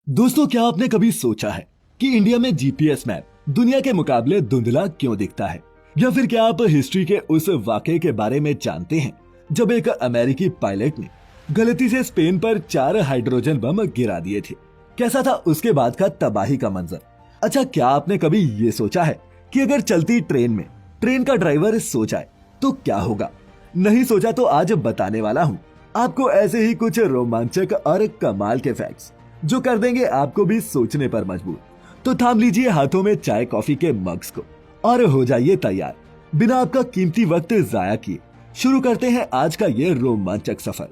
दोस्तों, क्या आपने कभी सोचा है कि इंडिया में जीपीएस मैप दुनिया के मुकाबले धुंधला क्यों दिखता है? या फिर क्या आप हिस्ट्री के उस वाकये के बारे में जानते हैं जब एक अमेरिकी पायलट ने गलती से स्पेन पर 4 हाइड्रोजन बम गिरा दिए थे? कैसा था उसके बाद का तबाही का मंजर? अच्छा, क्या आपने कभी ये सोचा है कि अगर चलती ट्रेन में ट्रेन का ड्राइवर सो जाए तो क्या होगा? नहीं सोचा तो आज बताने वाला हूँ आपको ऐसे ही कुछ रोमांचक और कमाल के फैक्ट्स जो कर देंगे आपको भी सोचने पर मजबूर। तो थाम लीजिए हाथों में चाय कॉफी के मग्स को और हो जाइए तैयार। बिना आपका कीमती वक्त जाया किए शुरू करते हैं आज का ये रोमांचक सफर।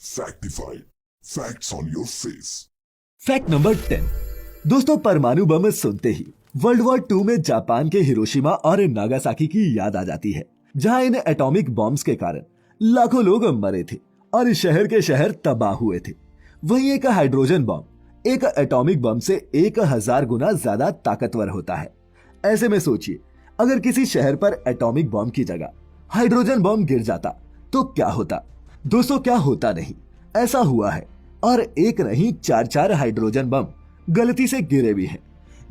Factified. Facts on your face. Fact number 10। दोस्तों, परमाणु बम सुनते ही वर्ल्ड वॉर 2 में जापान के हिरोशिमा और नागासाकी की याद आ जाती है, जहां इन एटॉमिक बॉम्ब्स के कारण लाखों लोग मरे थे और शहर के शहर तबाह हुए थे। वहीं एक हाइड्रोजन बम एक एटॉमिक बम से 1000 गुना ज्यादा ताकतवर होता है। ऐसे में सोचिए, अगर किसी शहर पर एटॉमिक बम की जगह हाइड्रोजन बम गिर जाता तो क्या होता? दोस्तों, क्या होता नहीं, ऐसा हुआ है और एक नहीं 4 हाइड्रोजन बम गलती से गिरे भी हैं।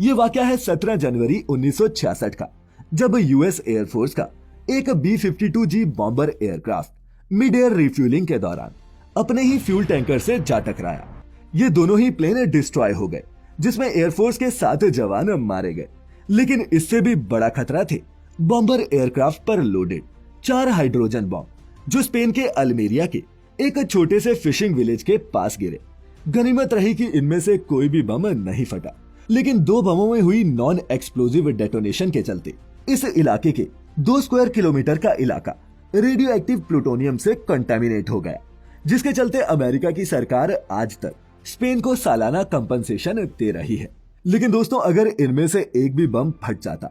ये वाकया है 17 जनवरी 1966 का, जब यूएस एयरफोर्स का एक B-52G bomber aircraft mid air refuelling के दौरान अपने ही फ्यूल टैंकर से जा टकराया। ये दोनों ही प्लेन डिस्ट्रॉय हो गए, जिसमें एयरफोर्स के 7 जवान मारे गए। लेकिन इससे भी बड़ा खतरा थे बॉम्बर एयरक्राफ्ट पर लोडेड 4 हाइड्रोजन बॉम्ब, जो स्पेन के अल्मेरिया के एक छोटे से फिशिंग विलेज के पास गिरे। गनीमत रही कि इनमें से कोई भी बम नहीं फटा, लेकिन 2 बमों में हुई नॉन एक्सप्लोजिव डेटोनेशन के चलते इस इलाके के 2 स्क्वायर किलोमीटर का इलाका रेडियो एक्टिव प्लूटोनियम से कंटामिनेट हो गया, जिसके चलते अमेरिका की सरकार आज तक स्पेन को सालाना कंपनसेशन दे रही है। लेकिन दोस्तों, अगर इनमें से एक भी बम फट जाता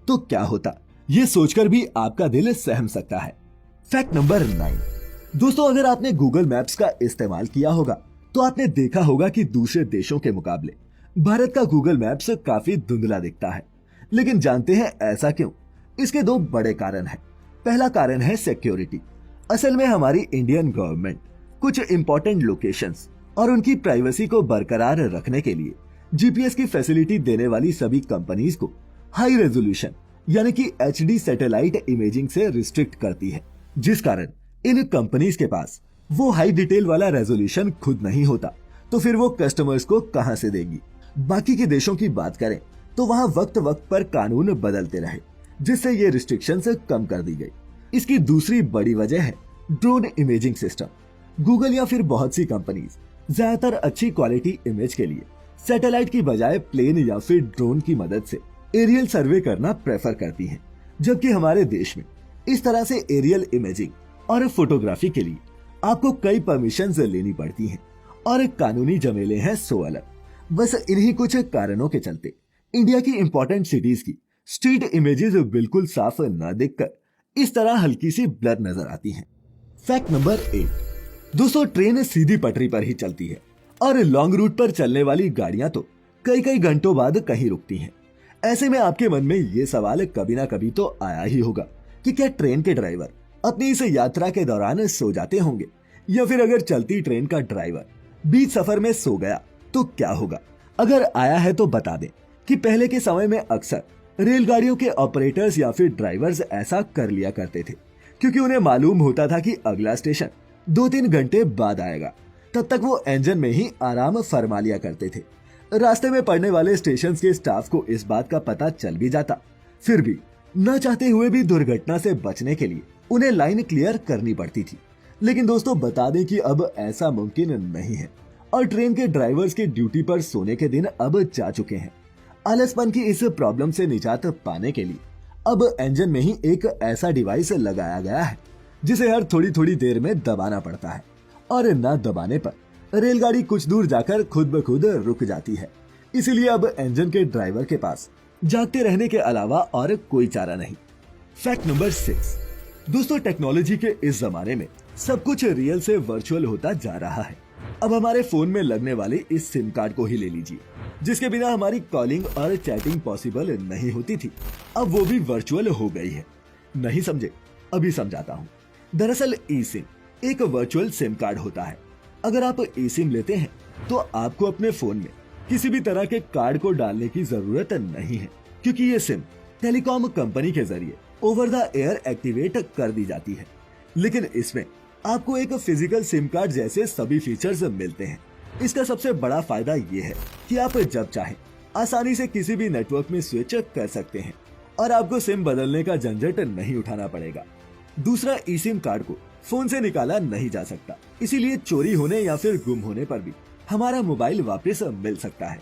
तो क्या होता? ये सोचकर भी आपका दिल सहम सकता है। Fact number 9। दोस्तों, अगर आपने गूगल मैप्स का इस्तेमाल किया होगा तो आपने देखा होगा कि दूसरे देशों के मुकाबले भारत का गूगल मैप्स काफी धुंधला दिखता है। लेकिन जानते हैं ऐसा क्यों? इसके 2 बड़े कारण हैं। पहला कारण है सिक्योरिटी। असल में हमारी इंडियन गवर्नमेंट कुछ इंपॉर्टेंट लोकेशंस और उनकी प्राइवेसी को बरकरार रखने के लिए जीपीएस की फैसिलिटी देने वाली सभी कंपनीज को हाई रेजोल्यूशन यानी कि HD सैटेलाइट इमेजिंग से रिस्ट्रिक्ट करती है, जिस कारण इन कंपनीज के पास वो हाई डिटेल वाला रेजोल्यूशन खुद नहीं होता, तो फिर वो कस्टमर्स को कहां से देंगी? बाकी के देशों की बात करें तो वहां वक्त वक्त पर कानून बदलते रहे, जिससे ये रिस्ट्रिक्शंस कम कर दी गई। इसकी दूसरी बड़ी वजह है ड्रोन इमेजिंग सिस्टम। गूगल या फिर बहुत सी कंपनीज ज्यादातर अच्छी क्वालिटी इमेज के लिए सैटेलाइट की बजाय प्लेन या फिर ड्रोन की मदद से एरियल सर्वे करना प्रेफर करती हैं, जबकि हमारे देश में इस तरह से एरियल इमेजिंग और फोटोग्राफी के लिए आपको कई परमिशंस लेनी पड़ती हैं और कानूनी झमेले हैं सो अलग। बस इन्हीं कुछ कारणों के चलते इंडिया की इंपॉर्टेंट सिटीज की स्ट्रीट इमेजेस बिल्कुल साफ न दिखकर इस तरह हल्की सी ब्लर नजर आती हैं। Fact number 8। दोस्तों, ट्रेन सीधी पटरी पर ही चलती है और लॉन्ग रूट पर चलने वाली गाड़ियां तो कई घंटों बाद कहीं रुकती हैं। ऐसे में आपके मन में ये सवाल कभी ना कभी तो आया ही होगा कि क्या ट्रेन के ड्राइवर अपनी इस यात्रा के दौरान सो जाते होंगे, या फिर अगर चलती ट्रेन का ड्राइवर बीच सफर में सो गया तो क्या होगा? अगर आया है तो बता दें कि पहले के समय में अक्सर रेलगाड़ियों के ऑपरेटर्स या फिर ड्राइवर्स ऐसा कर लिया करते थे, क्योंकि उन्हें मालूम होता था कि अगला स्टेशन 2-3 घंटे बाद आएगा। तब तक वो इंजन में ही आराम फरमा लिया करते थे। रास्ते में पड़ने वाले स्टेशन के स्टाफ को इस बात का पता चल भी जाता, फिर भी न चाहते हुए भी दुर्घटना से बचने के लिए उन्हें लाइन क्लियर करनी पड़ती थी। लेकिन दोस्तों, बता दें कि अब ऐसा मुमकिन नहीं है और ट्रेन के ड्राइवर्स के ड्यूटी पर सोने के दिन अब जा चुके हैं। आलसपन की इस प्रॉब्लम से निजात पाने के लिए अब इंजन में ही एक ऐसा डिवाइस लगाया गया है जिसे हर थोड़ी देर में दबाना पड़ता है, और न दबाने पर रेलगाड़ी कुछ दूर जाकर खुद ब खुद रुक जाती है। इसीलिए अब इंजन के ड्राइवर के पास जागते रहने के अलावा और कोई चारा नहीं। Fact number 6। दोस्तों, टेक्नोलॉजी के इस जमाने में सब कुछ रियल से वर्चुअल होता जा रहा है। अब हमारे फोन में लगने वाले इस सिम कार्ड को ही ले लीजिए, जिसके बिना हमारी कॉलिंग और चैटिंग पॉसिबल नहीं होती थी, अब वो भी वर्चुअल हो गई है। नहीं समझे? अभी समझाता हूँ। दरअसल ई सिम एक वर्चुअल सिम कार्ड होता है। अगर आप ई सिम लेते हैं तो आपको अपने फोन में किसी भी तरह के कार्ड को डालने की जरूरत नहीं है, क्योंकि ये सिम टेलीकॉम कंपनी के जरिए ओवर द एयर एक्टिवेट कर दी जाती है। लेकिन इसमें आपको एक फिजिकल सिम कार्ड जैसे सभी फीचर्स मिलते हैं। इसका सबसे बड़ा फायदा ये है कि आप जब चाहें आसानी से किसी भी नेटवर्क में स्विच कर सकते हैं और आपको सिम बदलने का झंझट नहीं उठाना पड़ेगा। दूसरा, ई सिम कार्ड को फोन से निकाला नहीं जा सकता, इसीलिए चोरी होने या फिर गुम होने पर भी हमारा मोबाइल वापस मिल सकता है।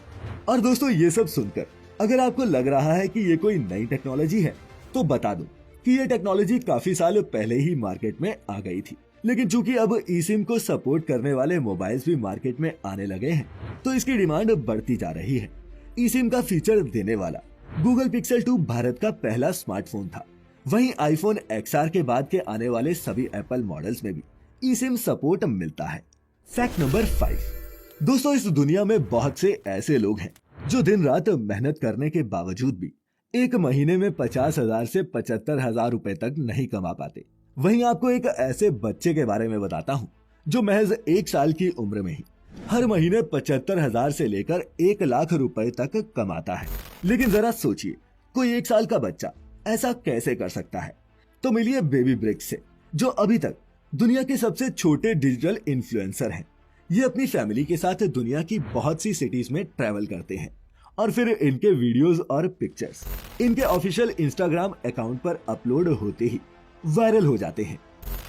और दोस्तों, ये सब सुनकर अगर आपको लग रहा है कि ये कोई नई टेक्नोलॉजी है, तो बता दूं कि ये टेक्नोलॉजी काफी साल पहले ही मार्केट में आ गई थी। लेकिन चूंकि अब ई सिम को सपोर्ट करने वाले मोबाइल्स भी मार्केट में आने लगे हैं, तो इसकी डिमांड बढ़ती जा रही है। ई सिम का फीचर देने वाला गूगल पिक्सल 2 भारत का पहला स्मार्टफोन था। वहीं आईफोन XR के बाद के आने वाले सभी एप्पल मॉडल्स में भी ई सिम सपोर्ट मिलता है। Fact number 5। दोस्तों, इस दुनिया में बहुत से ऐसे लोग हैं जो दिन रात मेहनत करने के बावजूद भी एक महीने में 50,000 से 75,000 रुपए तक नहीं कमा पाते। वहीं आपको एक ऐसे बच्चे के बारे में बताता हूँ जो महज 1 साल की उम्र में ही हर महीने 75,000 से लेकर 1 लाख रुपए तक कमाता है। लेकिन जरा सोचिए, कोई 1 साल का बच्चा ऐसा कैसे कर सकता है? तो मिलिए बेबी ब्रिक्स से, जो अभी तक दुनिया के सबसे छोटे डिजिटल इन्फ्लुएंसर हैं। ये अपनी फैमिली के साथ दुनिया की बहुत सी सिटीज में ट्रैवल करते हैं और फिर इनके वीडियोस और पिक्चर्स इनके ऑफिशियल इंस्टाग्राम अकाउंट पर अपलोड होते ही वायरल हो जाते हैं।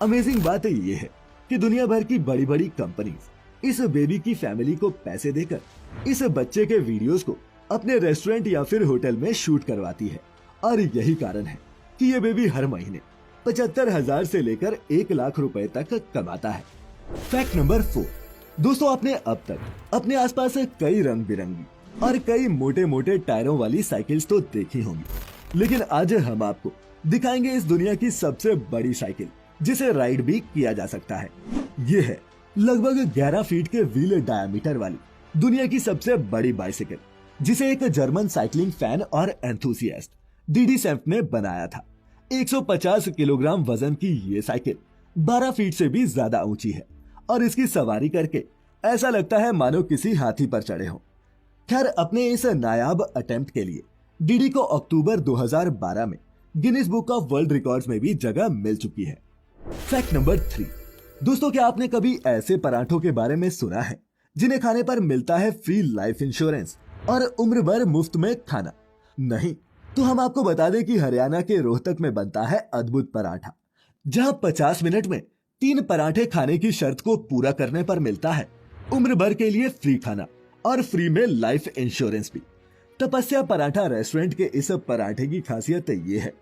अमेजिंग बात ये है कि दुनिया भर की बड़ी बड़ी कंपनीज इस बेबी की फैमिली को पैसे देकर इस बच्चे के वीडियोस को अपने रेस्टोरेंट या फिर होटल में शूट करवाती है। और यही कारण है कि ये बेबी हर महीने 75,000 से लेकर 1 लाख रुपए तक कमाता है। Fact number 4। दोस्तों, आपने अब तक अपने आसपास कई रंग बिरंगी और कई मोटे मोटे टायरों वाली साइकिल्स तो देखी होंगी, लेकिन आज हम आपको दिखाएंगे इस दुनिया की सबसे बड़ी साइकिल जिसे राइड भी किया जा सकता है। ये है लगभग 11 फीट के व्हील डायमीटर वाली दुनिया की सबसे बड़ी बाइसिकल, जिसे एक जर्मन साइकिलिंग फैन और एंथुसियास्ट डीडी सेफ्ट ने बनाया था। 150 किलोग्राम वजन की ये साइकिल 12 फीट से भी ज्यादा ऊंची है और इसकी सवारी करके ऐसा लगता है मानो किसी हाथी पर चढ़े हो। खैर, अपने इस नायाब अटेम्प्ट के लिए डीडी को अक्टूबर 2012 में Guinness book of world records में भी जगह मिल चुकी है। Fact number 3। दोस्तों, क्या आपने कभी ऐसे पराठों के बारे में सुना है जिन्हें खाने पर मिलता है फ्री लाइफ इंश्योरेंस और उम्र भर मुफ्त में खाना? नहीं, तो हम आपको बता दें कि हरियाणा के रोहतक में बनता है अद्भुत पराठा, जहां 50 मिनट में 3 पराठे खाने की शर्त को पूरा करने पर मिलता है उम्र भर के लिए फ्री खाना और फ्री में लाइफ इंश्योरेंस भी। तपस्या पराठा रेस्टोरेंट के इस पराठे की खासियत ये है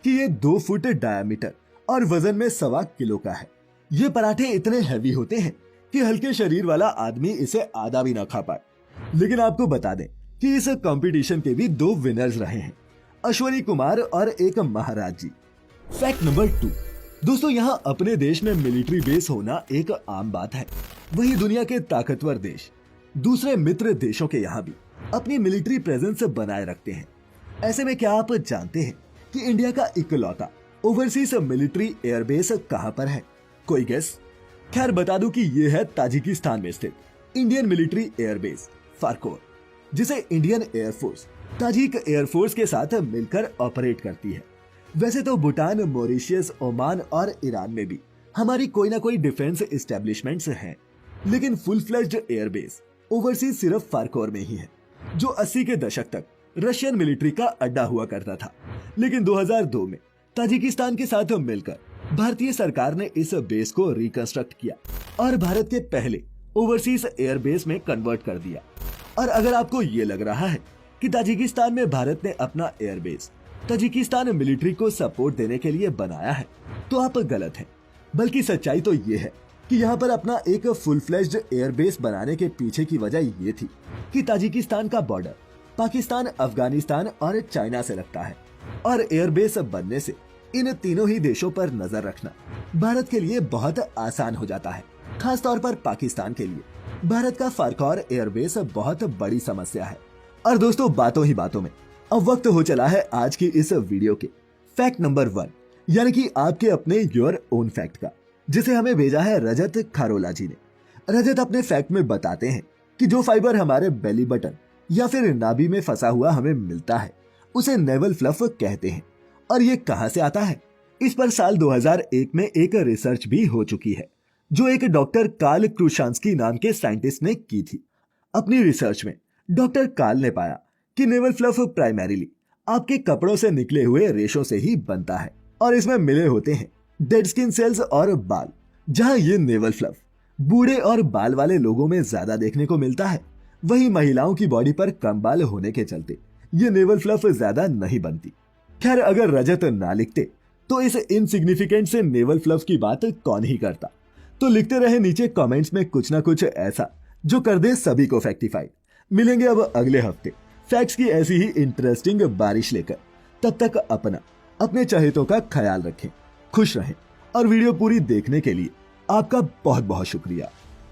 कि ये 2 फुट डायमीटर और वजन में 1.25 किलो का है। ये पराठे इतने हैवी होते हैं कि हल्के शरीर वाला आदमी इसे आधा भी ना खा पाए। लेकिन आपको बता दें कि इस कंपटीशन के भी 2 विनर्स रहे हैं, अश्वनी कुमार और एक महाराज जी। Fact number 2। दोस्तों, यहाँ अपने देश में मिलिट्री बेस होना एक आम बात है। वहीं दुनिया के ताकतवर देश दूसरे मित्र देशों के यहाँ भी अपनी मिलिट्री प्रेजेंस बनाए रखते हैं। ऐसे में क्या आप जानते हैं कि इंडिया का इकलौता ओवरसीज मिलिट्री एयरबेस कहाँ पर है? कोई गेस? खैर, बता दूं कि ये है ताजिकिस्तान में स्थित इंडियन मिलिट्री एयरबेस फारकोर, जिसे इंडियन एयरफोर्स ताजिक एयरफोर्स के साथ मिलकर ऑपरेट करती है। वैसे तो भूटान, मॉरिशस, ओमान और ईरान में भी हमारी कोई ना कोई डिफेंस एस्टेब्लिशमेंट्स हैं, लेकिन फुल फ्लेज्ड एयरबेस ओवरसीज सिर्फ फारकोर में ही है, जो 80 के दशक तक रशियन मिलिट्री का अड्डा हुआ करता था। लेकिन 2002 में ताजिकिस्तान के साथ मिलकर भारतीय सरकार ने इस बेस को रिकंस्ट्रक्ट किया और भारत के पहले ओवरसीज एयरबेस में कन्वर्ट कर दिया। और अगर आपको ये लग रहा है कि ताजिकिस्तान में भारत ने अपना एयरबेस ताजिकिस्तान मिलिट्री को सपोर्ट देने के लिए बनाया है, तो आप गलत हैं। बल्कि सच्चाई तो ये है कि यहाँ पर अपना एक फुल फ्लेज्ड एयरबेस बनाने के पीछे की वजह ये थी कि ताजिकिस्तान का बॉर्डर पाकिस्तान, अफगानिस्तान और चाइना से लगता है और एयरबेस बनने से इन तीनों ही देशों पर नजर रखना भारत के लिए बहुत आसान हो जाता है। खास तौर पर पाकिस्तान के लिए भारत का फारकोर एयरबेस बहुत बड़ी समस्या है। और दोस्तों, बातों ही बातों में अब वक्त हो चला है आज की इस वीडियो के फैक्ट नंबर 1, यानी कि आपके अपने योर ओन फैक्ट का, जिसे हमें भेजा है रजत खारोला जी ने। रजत अपने फैक्ट में बताते हैं कि जो फाइबर हमारे बेली बटन या फिर नाभि में फंसा हुआ हमें मिलता है उसे नेवल फ्लफ कहते हैं। और ये कहां से आता है, इस पर साल 2001 में एक रिसर्च भी हो चुकी है जो एक डॉक्टर कार्ल क्रुशांस्की नाम के साइंटिस्ट ने की थी। अपनी रिसर्च में डॉक्टर कार्ल ने पाया कि नेवल फ्लफ प्राइमरीली आपके कपड़ों से निकले हुए रेशों से ही बनता है और इसमें मिले होते हैं डेड स्किन सेल्स और बाल। जहां ये नेवल फ्लफ बूढ़े और बाल वाले लोगों में ज्यादा देखने को मिलता है, वहीं महिलाओं की बॉडी पर कम बाल होने के चलते ये नेवल फ्लफ ज्यादा नहीं बनती। खैर, अगर रजत ना लिखते तो इस इनसिग्निफिकेंट से नेवल फ्लफ की बात कौन ही करता। तो लिखते रहे नीचे कमेंट्स में कुछ ना कुछ ऐसा जो कर दे सभी को फैक्टिफाइड। मिलेंगे अब अगले हफ्ते फैक्ट्स की ऐसी ही इंटरेस्टिंग बारिश लेकर। तब तक अपने चहेतों का ख्याल रखें, खुश रहें और वीडियो पूरी देखने के लिए आपका बहुत बहुत शुक्रिया।